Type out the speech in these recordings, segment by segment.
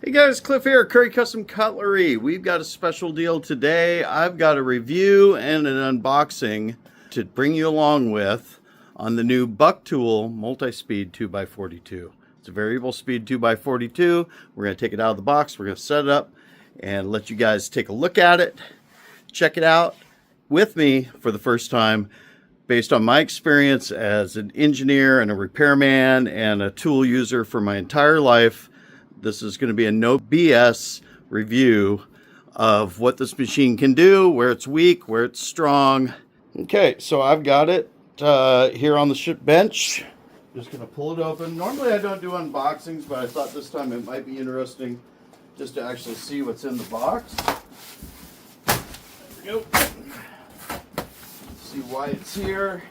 Hey guys, Cliff here, Curry Custom Cutlery. We've got a special deal today. I've got a review and an unboxing to bring you along with on the new Bucktool multi-speed 2x42. It's a variable speed 2x42. We're going to take it out of the box, we're going to set it up and let you guys take a look at it, check it out with me for the first time based on my experience as an engineer and a repairman and a tool user for my entire life. This is going to be a no BS review of what this machine can do, where it's weak, where it's strong. Okay, so I've got it here on the bench. Just going to pull it open. Normally I don't do unboxings, but I thought this time it might be interesting just to actually see what's in the box. There we go. See why it's here.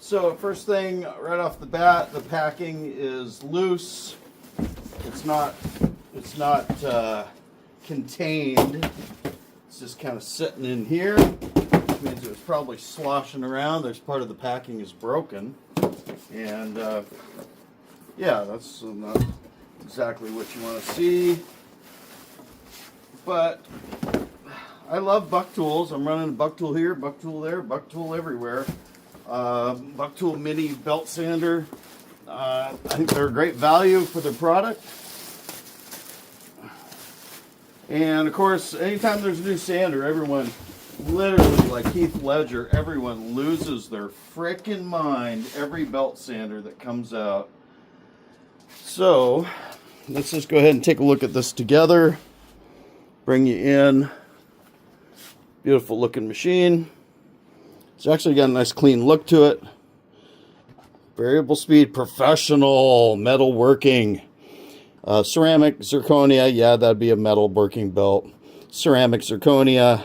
So first thing right off the bat, the packing is loose. It's not contained. It's just kind of sitting in here, which means it was probably sloshing around. There's part of the packing is broken, and yeah, that's not exactly what you want to see. But I love Bucktools. I'm running a Bucktool here, Bucktool there, Bucktool everywhere. Bucktool mini belt sander. I think they're a great value for their product. And of course, anytime there's a new sander, everyone, literally like Heath Ledger, everyone loses their frickin' mind every belt sander that comes out. So let's just go ahead and take a look at this together. Bring you in. Beautiful looking machine. It's actually got a nice clean look to it. Variable speed, professional, metalworking. Ceramic, zirconia, yeah, that'd be a metal working belt. Ceramic, zirconia,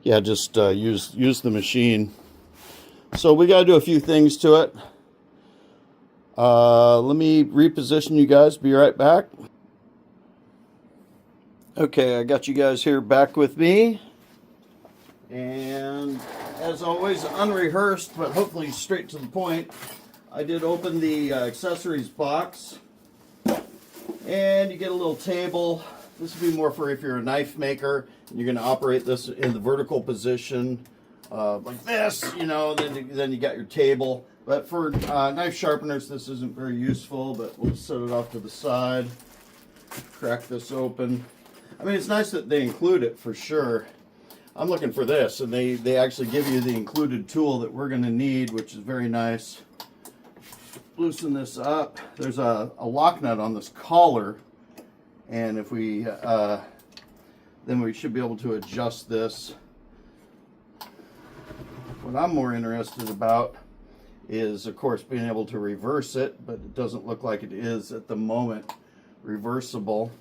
yeah, just use the machine. So we got to do a few things to it. Let me reposition you guys, be right back. Okay, I got you guys here back with me. And as always, unrehearsed, but hopefully straight to the point, I did open the accessories box. And you get a little table. This would be more for if you're a knife maker and you're going to operate this in the vertical position like this, you know, then you got your table. But for knife sharpeners, this isn't very useful, but we'll set it off to the side. Crack this open. I mean, it's nice that they include it for sure. I'm looking for this, and they actually give you the included tool that we're going to need, which is very nice. Loosen this up. There's a lock nut on this collar, and if we then we should be able to adjust this. What I'm more interested about is, of course, being able to reverse it, but it doesn't look like it is at the moment reversible.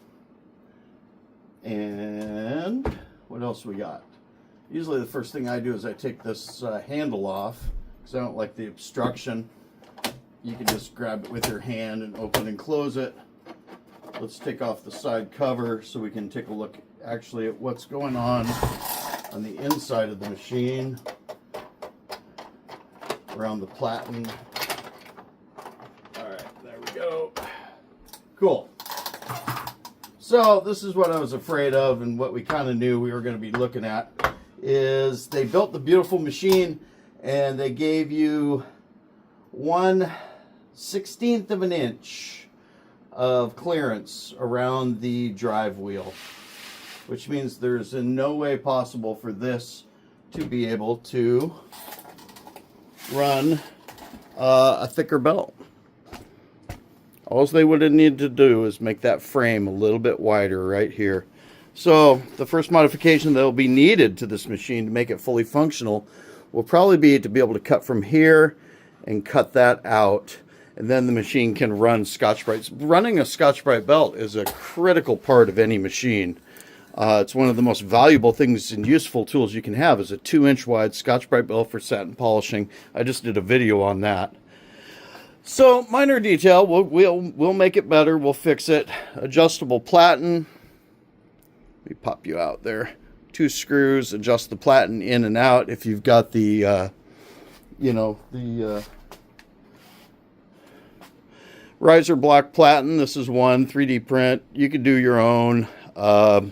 And what else we got? Usually the first thing I do is I take this handle off because I don't like the obstruction. You can just grab it with your hand and open and close it. Let's take off the side cover so we can take a look actually at what's going on the inside of the machine. Around the platen. Alright, there we go. Cool. So this is what I was afraid of, and what we kind of knew we were going to be looking at is they built the beautiful machine and they gave you 1/16 of an inch of clearance around the drive wheel, which means there's in no way possible for this to be able to run a thicker belt. All they would have needed to do is make that frame a little bit wider right here. So the first modification that will be needed to this machine to make it fully functional will probably be to be able to cut from here and cut that out, and then the machine can run Scotch-Brite. Running a Scotch-Brite belt is a critical part of any machine. It's one of the most valuable things and useful tools you can have is a 2-inch wide Scotch-Brite belt for satin polishing. I just did a video on that. So minor detail, we'll make it better. We'll fix it. Adjustable platen. Let me pop you out there. 2 screws. Adjust the platen in and out. If you've got the riser block platen. This is one 3D print. You could do your own. The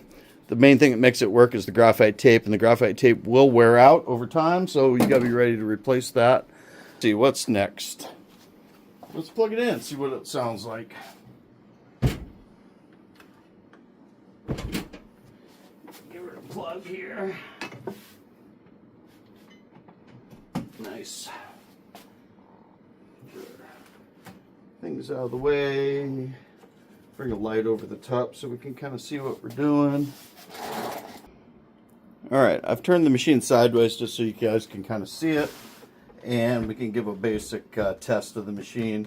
main thing that makes it work is the graphite tape, and the graphite tape will wear out over time, so you got to be ready to replace that. Let's see what's next. Let's plug it in, see what it sounds like. Give it a plug here. Nice. Things out of the way. Bring a light over the top so we can kind of see what we're doing. Alright, I've turned the machine sideways just so you guys can kind of see it. And we can give a basic test of the machine.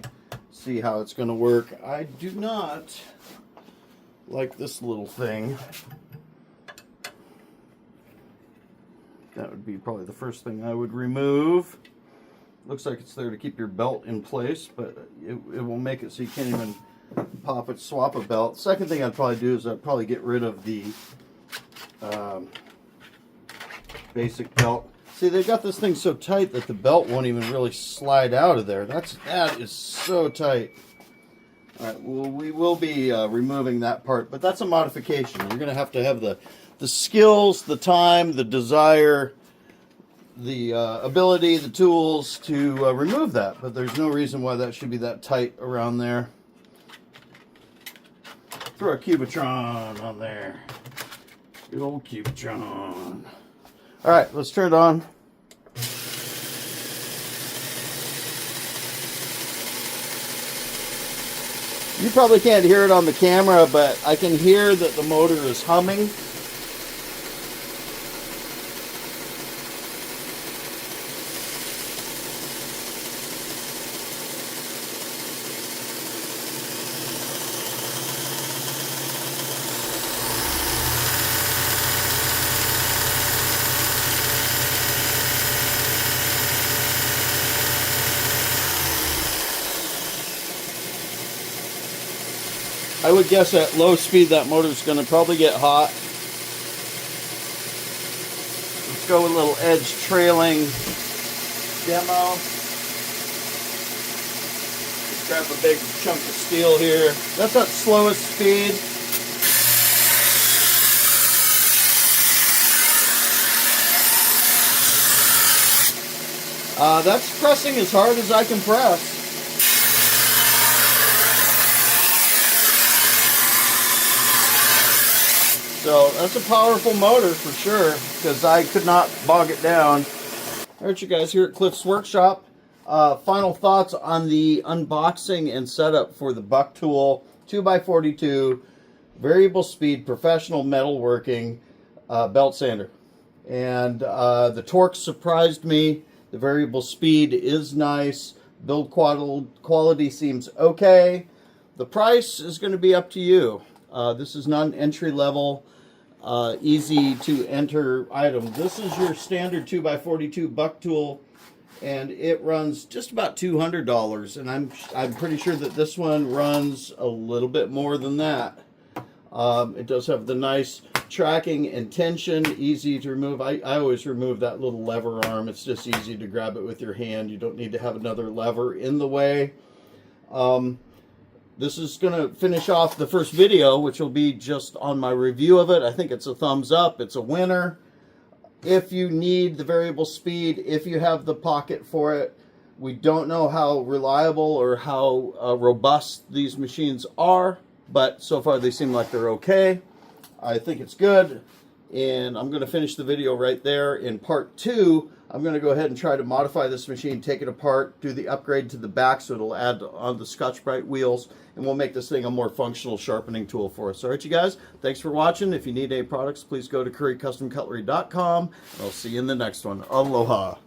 See how it's going to work. I do not like this little thing. That would be probably the first thing I would remove. Looks like it's there to keep your belt in place, but it will make it so you can't even pop it, swap a belt. Second thing I'd probably do is I'd probably get rid of the basic belt. See, they've got this thing so tight that the belt won't even really slide out of there. That is so tight. All right, well, we will be removing that part, but that's a modification. You're going to have the skills, the time, the desire, the ability, the tools to remove that. But there's no reason why that should be that tight around there. Throw a Cubitron on there. Good old Cubitron. All right, let's turn it on. You probably can't hear it on the camera, but I can hear that the motor is humming. I would guess at low speed that motor's going to probably get hot. Let's go with a little edge trailing demo. Let's grab a big chunk of steel here. That's at slowest speed. That's pressing as hard as I can press. So that's a powerful motor for sure, because I could not bog it down. All right, you guys, here at Cliff's Workshop. Final thoughts on the unboxing and setup for the Bucktool 2x42 variable speed professional metalworking belt sander. And the torque surprised me. The variable speed is nice. Build quality seems okay. The price is going to be up to you. This is not an entry level, easy to enter item. This is your standard 2x42 Bucktool, and it runs just about $200. And I'm pretty sure that this one runs a little bit more than that. It does have the nice tracking and tension, easy to remove. I always remove that little lever arm. It's just easy to grab it with your hand. You don't need to have another lever in the way. This is going to finish off the first video, which will be just on my review of it. I think it's a thumbs up. It's a winner. If you need the variable speed, if you have the pocket for it, we don't know how reliable or how robust these machines are, but so far they seem like they're okay. I think it's good, and I'm going to finish the video right there. In part 2, I'm going to go ahead and try to modify this machine, take it apart, do the upgrade to the back so it'll add on the Scotch-Brite wheels, and we'll make this thing a more functional sharpening tool for us. All right, you guys, thanks for watching. If you need any products, please go to currycustomcutlery.com, and I'll see you in the next one. Aloha.